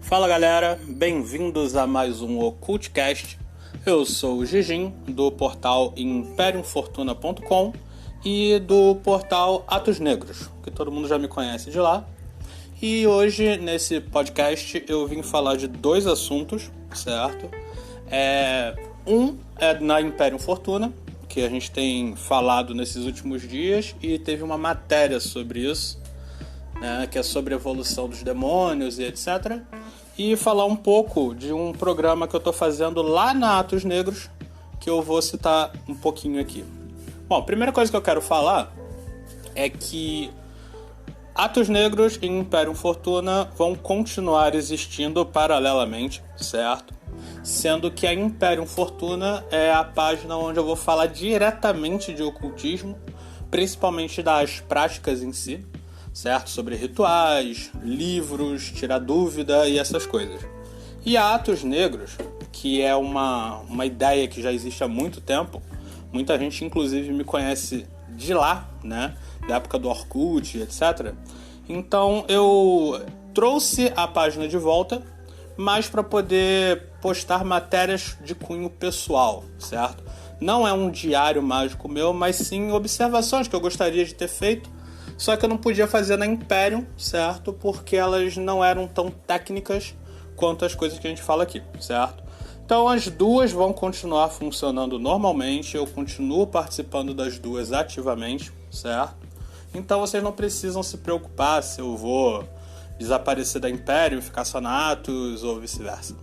Fala galera, bem-vindos a mais um Occultcast. Eu sou o Gigim, do portal imperiumfortuna.com e do portal Atos Negros, que todo mundo já me conhece de lá. E hoje, nesse podcast, eu vim falar de dois assuntos, certo? Um é na Imperium Fortuna, que a gente tem falado nesses últimos dias, e teve uma matéria sobre isso, né, que é sobre a evolução dos demônios e etc. E falar um pouco de um programa que eu estou fazendo lá na Atos Negros, que eu vou citar um pouquinho aqui. Bom, a primeira coisa que eu quero falar é que Atos Negros e Imperium Fortuna vão continuar existindo paralelamente, certo? Sendo que a Imperium Fortuna é a página onde eu vou falar diretamente de ocultismo, principalmente das práticas em si, certo? Sobre rituais, livros, tirar dúvida e essas coisas. E a Atos Negros, que é uma ideia que já existe há muito tempo, muita gente inclusive me conhece de lá, né? Da época do Orkut, etc. Então eu trouxe a página de volta, mas para poder postar matérias de cunho pessoal, certo? Não é um diário mágico meu, mas sim observações que eu gostaria de ter feito, só que eu não podia fazer na Imperium, certo? Porque elas não eram tão técnicas quanto as coisas que a gente fala aqui, certo? Então as duas vão continuar funcionando normalmente, eu continuo participando das duas ativamente, certo? Então vocês não precisam se preocupar se eu vou desaparecer da Imperium e ficar só na Atos ou vice-versa.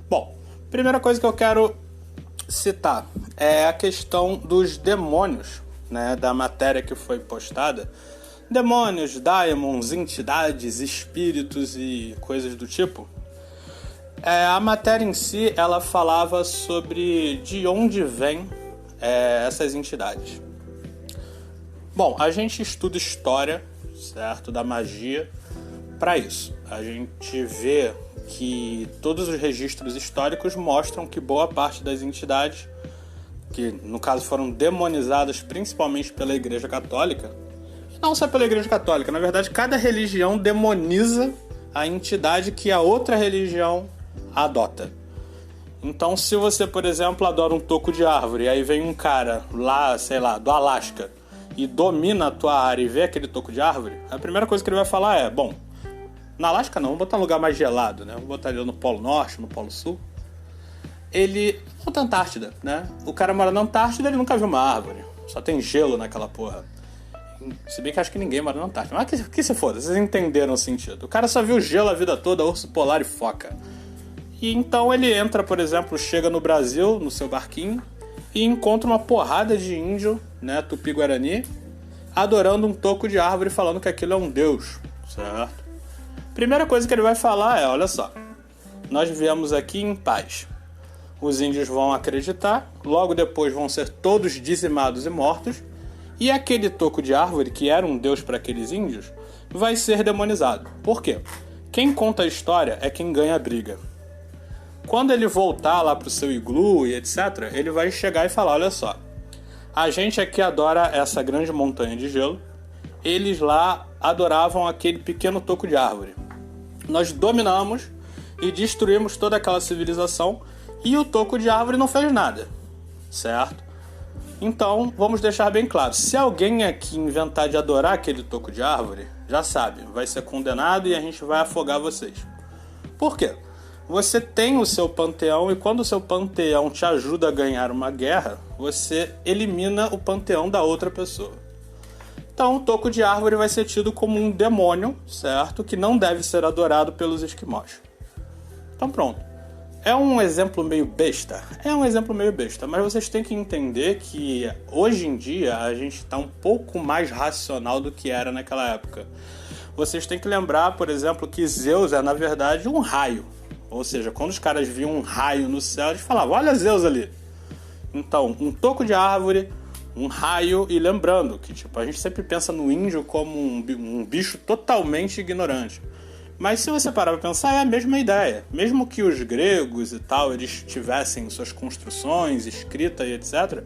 Bom, primeira coisa que eu quero citar é a questão dos demônios, né, da matéria que foi postada. Demônios, daimons, entidades, espíritos e coisas do tipo. A matéria em si, ela falava sobre de onde vêm essas entidades. Bom, a gente estuda história, certo, da magia para isso. A gente vê que todos os registros históricos mostram que boa parte das entidades, que no caso foram demonizadas principalmente pela Igreja Católica, não só pela Igreja Católica, na verdade cada religião demoniza a entidade que a outra religião adota. Então se você, por exemplo, adora um toco de árvore, e aí vem um cara lá, sei lá, do Alasca, e domina a tua área e vê aquele toco de árvore, a primeira coisa que ele vai falar é, bom, na Alasca não, vamos botar um lugar mais gelado, né? Vamos botar ele no Polo Norte, no Polo Sul. Ele... ou na Antártida, né? O cara mora na Antártida, ele nunca viu uma árvore. Só tem gelo naquela porra. Se bem que acho que ninguém mora na Antártida. Mas que se foda, vocês entenderam o sentido. O cara só viu gelo a vida toda, urso polar e foca. E então ele entra, por exemplo, chega no Brasil, no seu barquinho, e encontra uma porrada de índio, né, tupi-guarani, adorando um toco de árvore, falando que aquilo é um deus, certo? Primeira coisa que ele vai falar é, olha só, nós viemos aqui em paz. Os índios vão acreditar, logo depois vão ser todos dizimados e mortos, e aquele toco de árvore, que era um deus para aqueles índios, vai ser demonizado. Por quê? Quem conta a história é quem ganha a briga. Quando ele voltar lá pro seu iglu e etc., ele vai chegar e falar, olha só, a gente aqui adora essa grande montanha de gelo, eles lá adoravam aquele pequeno toco de árvore. Nós dominamos e destruímos toda aquela civilização e o toco de árvore não fez nada, certo? Então, vamos deixar bem claro, se alguém aqui inventar de adorar aquele toco de árvore, já sabe, vai ser condenado e a gente vai afogar vocês. Por quê? Você tem o seu panteão e quando o seu panteão te ajuda a ganhar uma guerra, você elimina o panteão da outra pessoa. Então o toco de árvore vai ser tido como um demônio, certo? Que não deve ser adorado pelos esquimós. Então pronto. É um exemplo meio besta? É um exemplo meio besta, mas vocês têm que entender que hoje em dia a gente está um pouco mais racional do que era naquela época. Vocês têm que lembrar, por exemplo, que Zeus é na verdade um raio. Ou seja, quando os caras viam um raio no céu, eles falavam, olha Zeus ali. Então, um toco de árvore, um raio, e lembrando que tipo, a gente sempre pensa no índio como um bicho totalmente ignorante. Mas se você parar para pensar, é a mesma ideia. Mesmo que os gregos e tal, eles tivessem suas construções, escrita e etc.,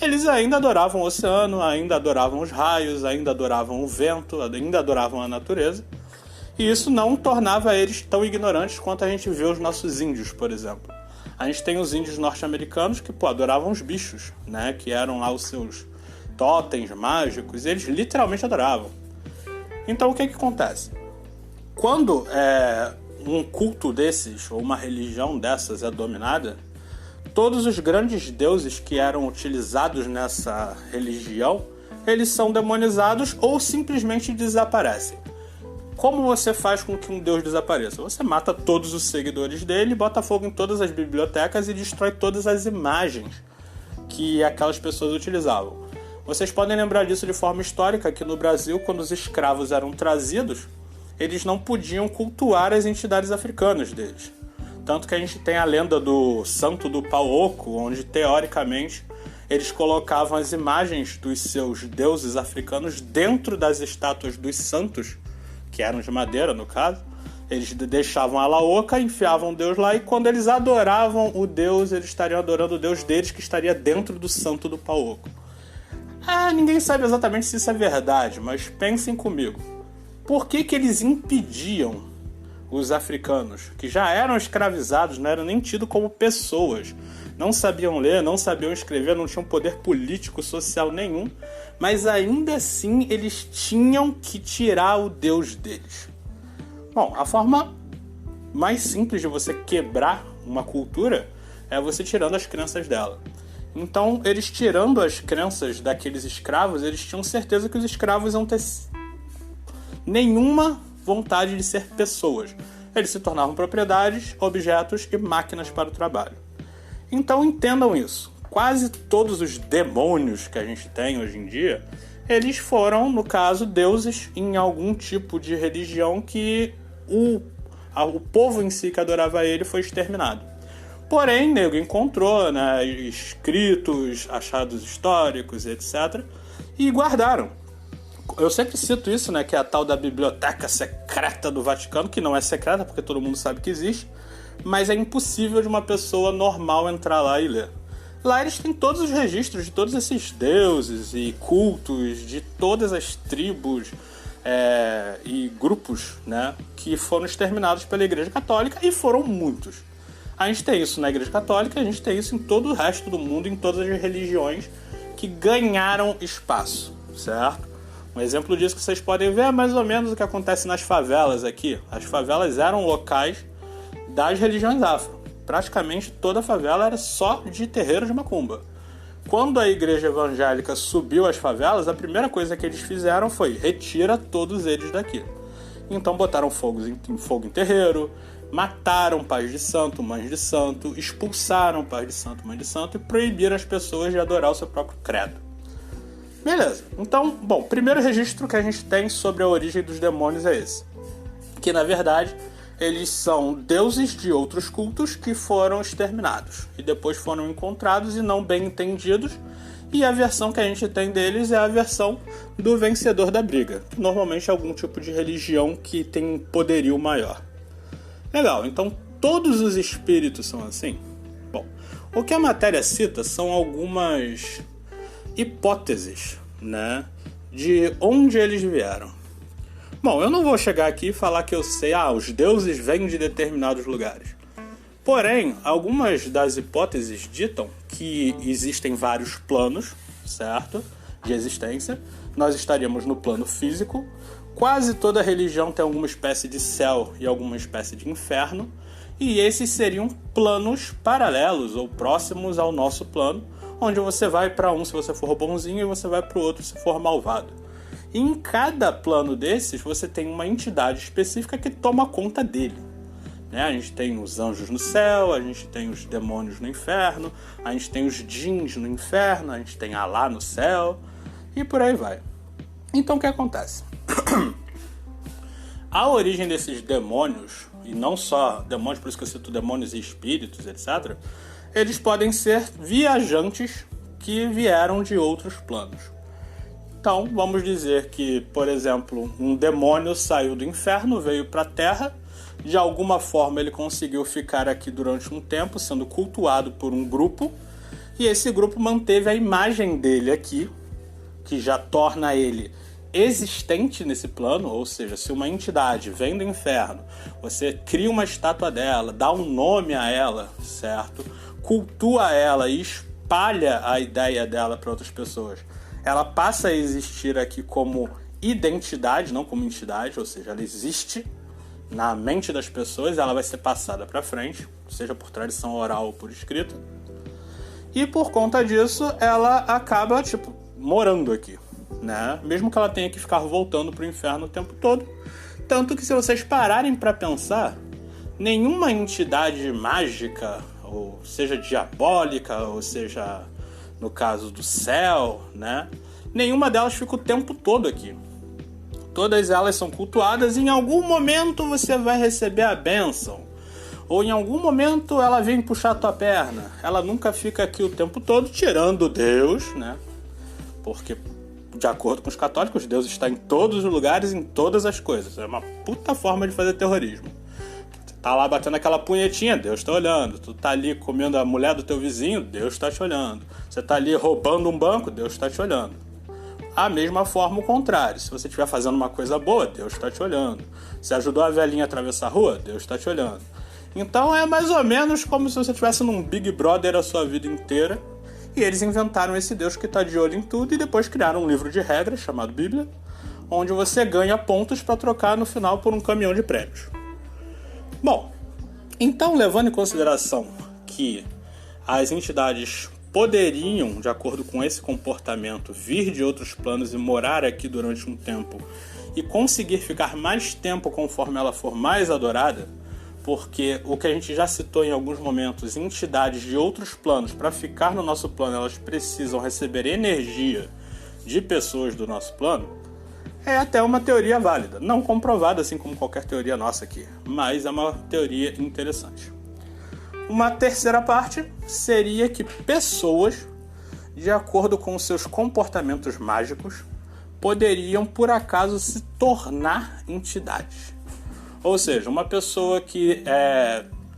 eles ainda adoravam o oceano, ainda adoravam os raios, ainda adoravam o vento, ainda adoravam a natureza. E isso não tornava eles tão ignorantes quanto a gente vê os nossos índios, por exemplo. A gente tem os índios norte-americanos que, adoravam os bichos, né? Que eram lá os seus totens mágicos, e eles literalmente adoravam. Então, o que acontece? Quando um culto desses, ou uma religião dessas é dominada, todos os grandes deuses que eram utilizados nessa religião, eles são demonizados ou simplesmente desaparecem. Como você faz com que um deus desapareça? Você mata todos os seguidores dele, bota fogo em todas as bibliotecas e destrói todas as imagens que aquelas pessoas utilizavam. Vocês podem lembrar disso de forma histórica, que no Brasil, quando os escravos eram trazidos, eles não podiam cultuar as entidades africanas deles. Tanto que a gente tem a lenda do Santo do Pau Oco, onde, teoricamente, eles colocavam as imagens dos seus deuses africanos dentro das estátuas dos santos, que eram de madeira, no caso. Eles deixavam ela oca, enfiavam o deus lá, e quando eles adoravam o deus, eles estariam adorando o deus deles, que estaria dentro do Santo do Pau Oco. Ninguém sabe exatamente se isso é verdade, mas pensem comigo. Por que eles impediam os africanos, que já eram escravizados, não eram nem tidos como pessoas, não sabiam ler, não sabiam escrever, não tinham poder político, social nenhum, mas ainda assim eles tinham que tirar o deus deles? Bom, a forma mais simples de você quebrar uma cultura é você tirando as crenças dela. Então, eles tirando as crenças daqueles escravos, eles tinham certeza que os escravos iam ter nenhuma vontade de ser pessoas. Eles se tornavam propriedades, objetos e máquinas para o trabalho. Então, entendam isso. Quase todos os demônios que a gente tem hoje em dia, eles foram, no caso, deuses em algum tipo de religião que o povo em si que adorava ele foi exterminado. Porém, nego encontrou, né, escritos, achados históricos, etc., e guardaram. Eu sempre cito isso, né, que é a tal da Biblioteca Secreta do Vaticano, que não é secreta porque todo mundo sabe que existe, mas é impossível de uma pessoa normal entrar lá e ler. Lá eles têm todos os registros de todos esses deuses e cultos de todas as tribos e grupos, né, que foram exterminados pela Igreja Católica, e foram muitos. A gente tem isso na Igreja Católica, a gente tem isso em todo o resto do mundo, em todas as religiões que ganharam espaço, certo? Um exemplo disso que vocês podem ver é mais ou menos o que acontece nas favelas aqui. As favelas eram locais das religiões afro. Praticamente toda a favela era só de terreiro de macumba. Quando a igreja evangélica subiu às favelas, a primeira coisa que eles fizeram foi retira todos eles daqui. Então botaram fogo em terreiro, mataram pais de santo, mães de santo, expulsaram pais de santo, mães de santo e proibiram as pessoas de adorar o seu próprio credo. Beleza. Então, bom, o primeiro registro que a gente tem sobre a origem dos demônios é esse. Que, na verdade, eles são deuses de outros cultos que foram exterminados e depois foram encontrados e não bem entendidos. E a versão que a gente tem deles é a versão do vencedor da briga, que normalmente é algum tipo de religião que tem um poderio maior. Legal, então todos os espíritos são assim? Bom, o que a matéria cita são algumas hipóteses, né, de onde eles vieram. Bom, eu não vou chegar aqui e falar que eu sei, os deuses vêm de determinados lugares. Porém, algumas das hipóteses ditam que existem vários planos, certo, de existência. Nós estaríamos no plano físico. Quase toda religião tem alguma espécie de céu e alguma espécie de inferno. E esses seriam planos paralelos ou próximos ao nosso plano, onde você vai para um se você for bonzinho e você vai para o outro se for malvado. E em cada plano desses, você tem uma entidade específica que toma conta dele. A gente tem os anjos no céu, a gente tem os demônios no inferno, a gente tem os djinns no inferno, a gente tem Alá no céu, e por aí vai. Então o que acontece? A origem desses demônios, e não só demônios, por isso que eu cito demônios e espíritos, etc., eles podem ser viajantes que vieram de outros planos. Então, vamos dizer que, por exemplo, um demônio saiu do inferno, veio para a Terra. De alguma forma ele conseguiu ficar aqui durante um tempo, sendo cultuado por um grupo, e esse grupo manteve a imagem dele aqui, que já torna ele existente nesse plano, ou seja, se uma entidade vem do inferno, você cria uma estátua dela, dá um nome a ela, certo? Cultua ela e espalha a ideia dela para outras pessoas. Ela passa a existir aqui como identidade, não como entidade, ou seja, ela existe na mente das pessoas, ela vai ser passada para frente, seja por tradição oral ou por escrita. E por conta disso, ela acaba, morando aqui, né? Mesmo que ela tenha que ficar voltando pro inferno o tempo todo. Tanto que se vocês pararem para pensar, nenhuma entidade mágica, ou seja diabólica, ou seja, no caso do céu, né? Nenhuma delas fica o tempo todo aqui. Todas elas são cultuadas e em algum momento você vai receber a bênção. Ou em algum momento ela vem puxar a tua perna. Ela nunca fica aqui o tempo todo, tirando Deus, né? Porque, de acordo com os católicos, Deus está em todos os lugares, em todas as coisas. É uma puta forma de fazer terrorismo. Você tá lá batendo aquela punhetinha, Deus tá olhando. Tu tá ali comendo a mulher do teu vizinho, Deus tá te olhando. Você tá ali roubando um banco, Deus tá te olhando. A mesma forma, o contrário. Se você estiver fazendo uma coisa boa, Deus está te olhando. Se ajudou a velhinha a atravessar a rua, Deus está te olhando. Então é mais ou menos como se você estivesse num Big Brother a sua vida inteira. E eles inventaram esse Deus que está de olho em tudo e depois criaram um livro de regras chamado Bíblia, onde você ganha pontos para trocar no final por um caminhão de prêmios. Bom, então levando em consideração que as entidades poderiam, de acordo com esse comportamento, vir de outros planos e morar aqui durante um tempo e conseguir ficar mais tempo conforme ela for mais adorada, porque o que a gente já citou em alguns momentos, entidades de outros planos, para ficar no nosso plano, elas precisam receber energia de pessoas do nosso plano, é até uma teoria válida. Não comprovada, assim como qualquer teoria nossa aqui, mas é uma teoria interessante. Uma terceira parte seria que pessoas, de acordo com seus comportamentos mágicos, poderiam, por acaso, se tornar entidades. Ou seja, uma pessoa que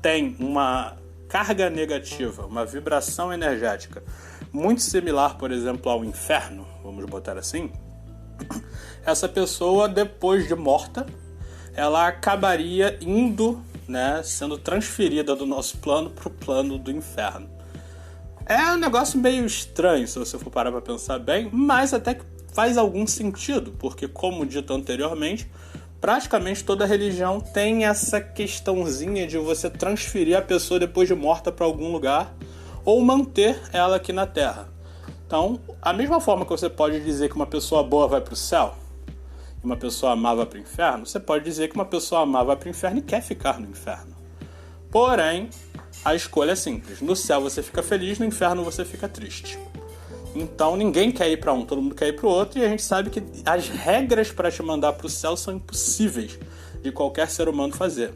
tem uma carga negativa, uma vibração energética muito similar, por exemplo, ao inferno, vamos botar assim, essa pessoa, depois de morta, ela acabaria indo, né, sendo transferida do nosso plano para o plano do inferno. É um negócio meio estranho, se você for parar para pensar bem, mas até que faz algum sentido, porque, como dito anteriormente, praticamente toda religião tem essa questãozinha de você transferir a pessoa depois de morta para algum lugar ou manter ela aqui na Terra. Então, a mesma forma que você pode dizer que uma pessoa boa vai para o céu, uma pessoa má vai para o inferno, você pode dizer que uma pessoa má vai para o inferno e quer ficar no inferno. Porém, a escolha é simples. No céu você fica feliz, no inferno você fica triste. Então ninguém quer ir para um, todo mundo quer ir para o outro, e a gente sabe que as regras para te mandar para o céu são impossíveis de qualquer ser humano fazer.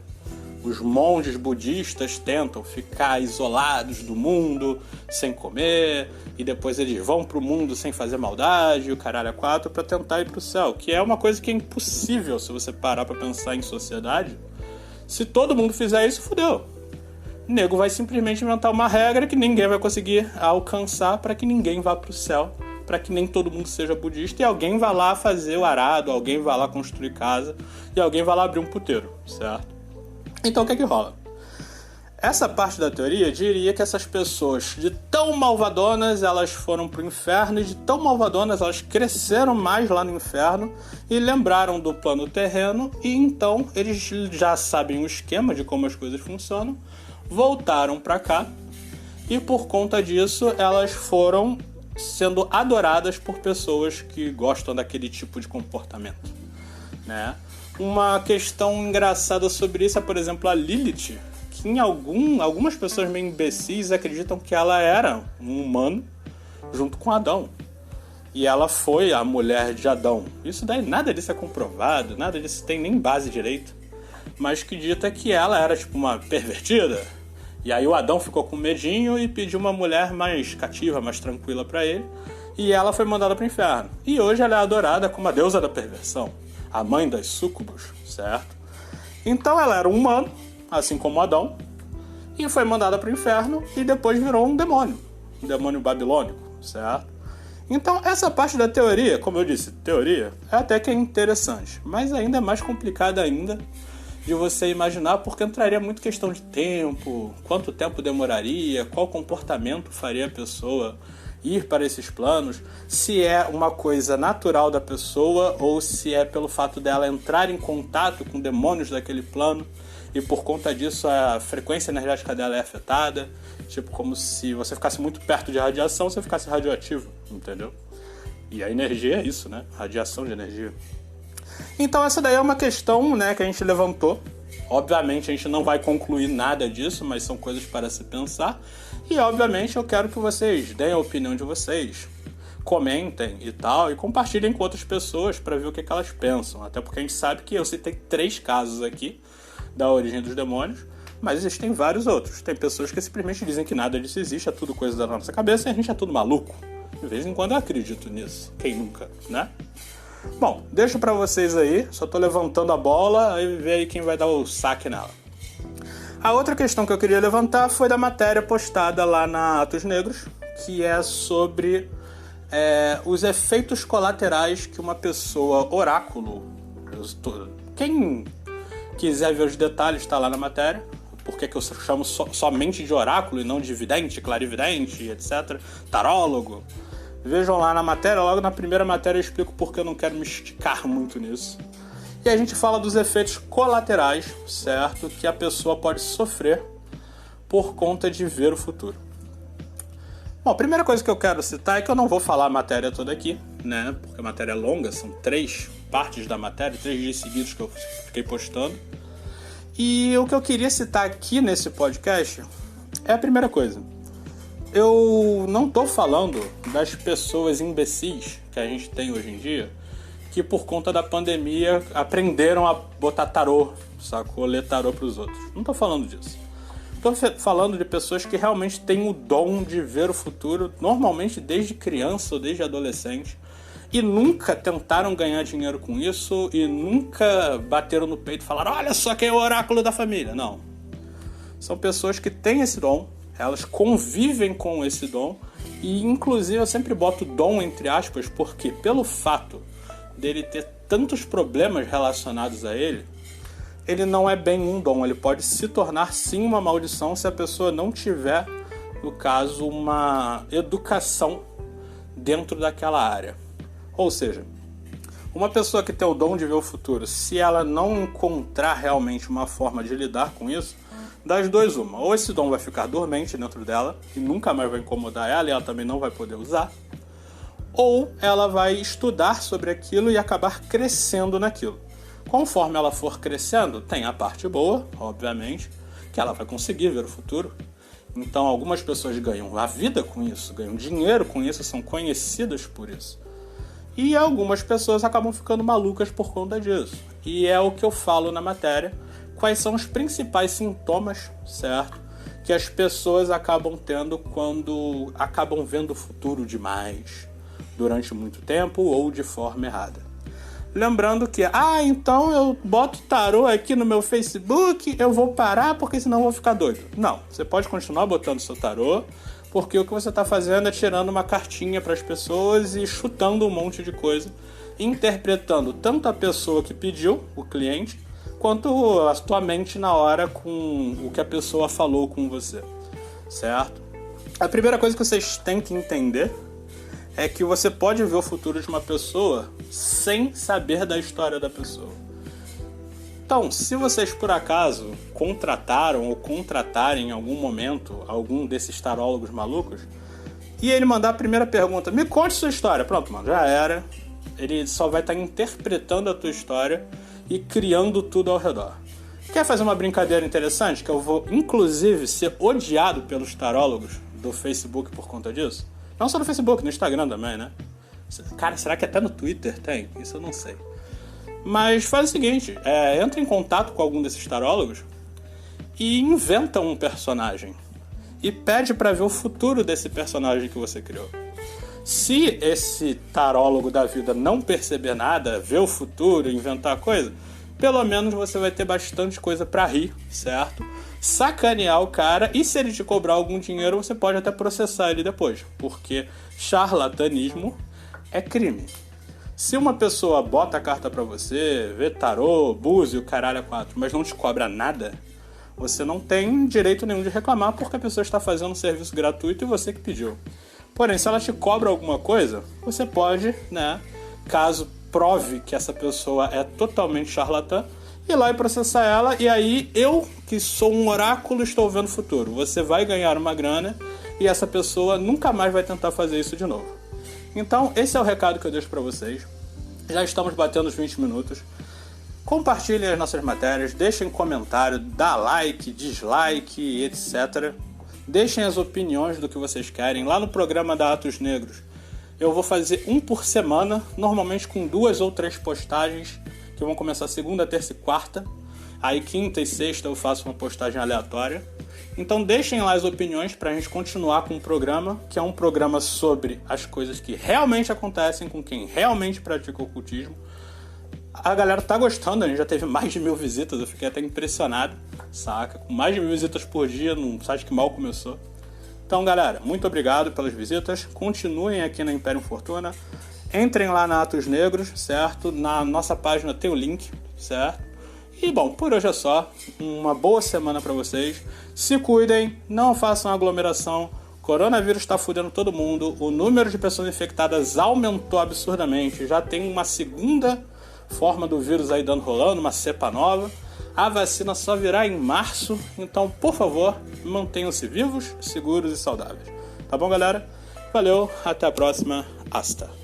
Os monges budistas tentam ficar isolados do mundo, sem comer, e depois eles vão pro mundo sem fazer maldade, e o caralho é quatro, para tentar ir pro céu, que é uma coisa que é impossível se você parar para pensar em sociedade. Se todo mundo fizer isso, fodeu. O nego vai simplesmente inventar uma regra que ninguém vai conseguir alcançar para que ninguém vá pro céu, para que nem todo mundo seja budista, e alguém vai lá fazer o arado, alguém vai lá construir casa, e alguém vai lá abrir um puteiro, certo? Então o que é que rola? Essa parte da teoria diria que essas pessoas, de tão malvadonas, elas foram pro inferno, e de tão malvadonas elas cresceram mais lá no inferno e lembraram do plano terreno, e então eles já sabem o esquema de como as coisas funcionam, voltaram para cá, e por conta disso elas foram sendo adoradas por pessoas que gostam daquele tipo de comportamento, né? Uma questão engraçada sobre isso é, por exemplo, a Lilith, que em algumas pessoas meio imbecis acreditam que ela era um humano junto com Adão. E ela foi a mulher de Adão. Isso daí, nada disso é comprovado, nada disso tem nem base direito. Mas que dita que ela era tipo uma pervertida. E aí o Adão ficou com medinho e pediu uma mulher mais cativa, mais tranquila para ele. E ela foi mandada para o inferno. E hoje ela é adorada como a deusa da perversão, a mãe das súcubos, certo? Então ela era um humano, assim como Adão, e foi mandada para o inferno e depois virou um demônio babilônico, certo? Então, essa parte da teoria, como eu disse, teoria, é até que é interessante, mas ainda é mais complicada ainda de você imaginar, porque entraria muito questão de tempo, quanto tempo demoraria, qual comportamento faria a pessoa ir para esses planos, se é uma coisa natural da pessoa ou se é pelo fato dela entrar em contato com demônios daquele plano e por conta disso a frequência energética dela é afetada, tipo como se você ficasse muito perto de radiação, você ficasse radioativo, entendeu? E a energia é isso, né? Radiação de energia. Então essa daí é uma questão, né, que a gente levantou. Obviamente a gente não vai concluir nada disso, mas são coisas para se pensar. E obviamente eu quero que vocês deem a opinião de vocês, comentem e tal, e compartilhem com outras pessoas para ver o que elas pensam. Até porque a gente sabe que eu citei 3 casos aqui da origem dos demônios, mas existem vários outros. Tem pessoas que simplesmente dizem que nada disso existe, é tudo coisa da nossa cabeça e a gente é tudo maluco. De vez em quando eu acredito nisso. Quem nunca, né? Bom, deixo pra vocês aí, só tô levantando a bola, aí vê aí quem vai dar o saque nela. A outra questão que eu queria levantar foi da matéria postada lá na Atos Negros, que é sobre os efeitos colaterais que uma pessoa oráculo, quem quiser ver os detalhes está lá na matéria, porque que eu chamo somente de oráculo e não de vidente, clarividente, etc, tarólogo. Vejam lá na matéria, logo na primeira matéria eu explico porque eu não quero me esticar muito nisso. E a gente fala dos efeitos colaterais, certo? Que a pessoa pode sofrer por conta de ver o futuro. Bom, a primeira coisa que eu quero citar é que eu não vou falar a matéria toda aqui, né? Porque a matéria é longa, são 3 partes da matéria, 3 dias seguidos que eu fiquei postando. E o que eu queria citar aqui nesse podcast é a primeira coisa. Eu não tô falando das pessoas imbecis que a gente tem hoje em dia, que por conta da pandemia aprenderam a botar tarô, sacou? Ler tarô pros outros. Não tô falando disso. Tô falando de pessoas que realmente têm o dom de ver o futuro, normalmente desde criança ou desde adolescente, e nunca tentaram ganhar dinheiro com isso, e nunca bateram no peito e falaram, olha só quem é o oráculo da família. Não. São pessoas que têm esse dom, elas convivem com esse dom, e inclusive eu sempre boto dom entre aspas, porque pelo fato dele ter tantos problemas relacionados a ele não é bem um dom, ele pode se tornar sim uma maldição se a pessoa não tiver, no caso, uma educação dentro daquela área. Ou seja, uma pessoa que tem o dom de ver o futuro, se ela não encontrar realmente uma forma de lidar com isso, das duas uma, ou esse dom vai ficar dormente dentro dela e nunca mais vai incomodar ela e ela também não vai poder usar, ou ela vai estudar sobre aquilo e acabar crescendo naquilo. Conforme ela for crescendo, tem a parte boa, obviamente, que ela vai conseguir ver o futuro. Então algumas pessoas ganham a vida com isso, ganham dinheiro com isso, são conhecidas por isso. E algumas pessoas acabam ficando malucas por conta disso. E é o que eu falo na matéria, quais são os principais sintomas, certo? Que as pessoas acabam tendo quando acabam vendo o futuro demais, durante muito tempo ou de forma errada. Lembrando que, então eu boto tarô aqui no meu Facebook, eu vou parar porque senão eu vou ficar doido. Não, você pode continuar botando seu tarô, porque o que você está fazendo é tirando uma cartinha para as pessoas e chutando um monte de coisa, interpretando tanto a pessoa que pediu, o cliente, quanto a tua mente na hora com o que a pessoa falou com você, certo? A primeira coisa que vocês têm que entender é que você pode ver o futuro de uma pessoa sem saber da história da pessoa. Então, se vocês por acaso contrataram ou contratarem em algum momento algum desses tarólogos malucos e ele mandar a primeira pergunta, me conte sua história, pronto, mano, já era. Ele só vai estar interpretando a tua história e criando tudo ao redor. Quer fazer uma brincadeira interessante? Que eu vou, inclusive, ser odiado pelos tarólogos do Facebook por conta disso? Não só no Facebook, no Instagram também, né? Cara, será que até no Twitter tem? Isso eu não sei. Mas faz o seguinte, entra em contato com algum desses tarólogos e inventa um personagem. E pede pra ver o futuro desse personagem que você criou. Se esse tarólogo da vida não perceber nada, ver o futuro, inventar coisa, pelo menos você vai ter bastante coisa pra rir, certo? Sacanear o cara, e se ele te cobrar algum dinheiro, você pode até processar ele depois, porque charlatanismo é crime. Se uma pessoa bota a carta pra você, vê tarô, búzio, caralho a quatro, mas não te cobra nada, você não tem direito nenhum de reclamar, porque a pessoa está fazendo um serviço gratuito e você que pediu. Porém, se ela te cobra alguma coisa, você pode, caso prove que essa pessoa é totalmente charlatã, ir lá e processar ela, e aí eu, que sou um oráculo, estou vendo o futuro. Você vai ganhar uma grana e essa pessoa nunca mais vai tentar fazer isso de novo. Então, esse é o recado que eu deixo pra vocês. Já estamos batendo os 20 minutos. Compartilhem as nossas matérias, deixem comentário, dá like, dislike, etc. Deixem as opiniões do que vocês querem. Lá no programa da Atos Negros, eu vou fazer um por semana, normalmente com 2 ou 3 postagens, que vão começar segunda, terça e quarta. Aí quinta e sexta eu faço uma postagem aleatória. Então deixem lá as opiniões pra gente continuar com o programa, que é um programa sobre as coisas que realmente acontecem com quem realmente pratica o ocultismo. A galera tá gostando, a gente já teve mais de 1000 visitas, eu fiquei até impressionado, saca? Com mais de 1000 visitas por dia num site que mal começou. Então, galera, muito obrigado pelas visitas, continuem aqui na Imperium Fortuna, entrem lá na Atos Negros, certo? Na nossa página tem o link, certo? E, bom, por hoje é só. Uma boa semana pra vocês. Se cuidem, não façam aglomeração. Coronavírus tá fudendo todo mundo. O número de pessoas infectadas aumentou absurdamente. Já tem uma segunda forma do vírus aí dando rolando, uma cepa nova. A vacina só virá em março. Então, por favor, mantenham-se vivos, seguros e saudáveis. Tá bom, galera? Valeu, até a próxima. Hasta.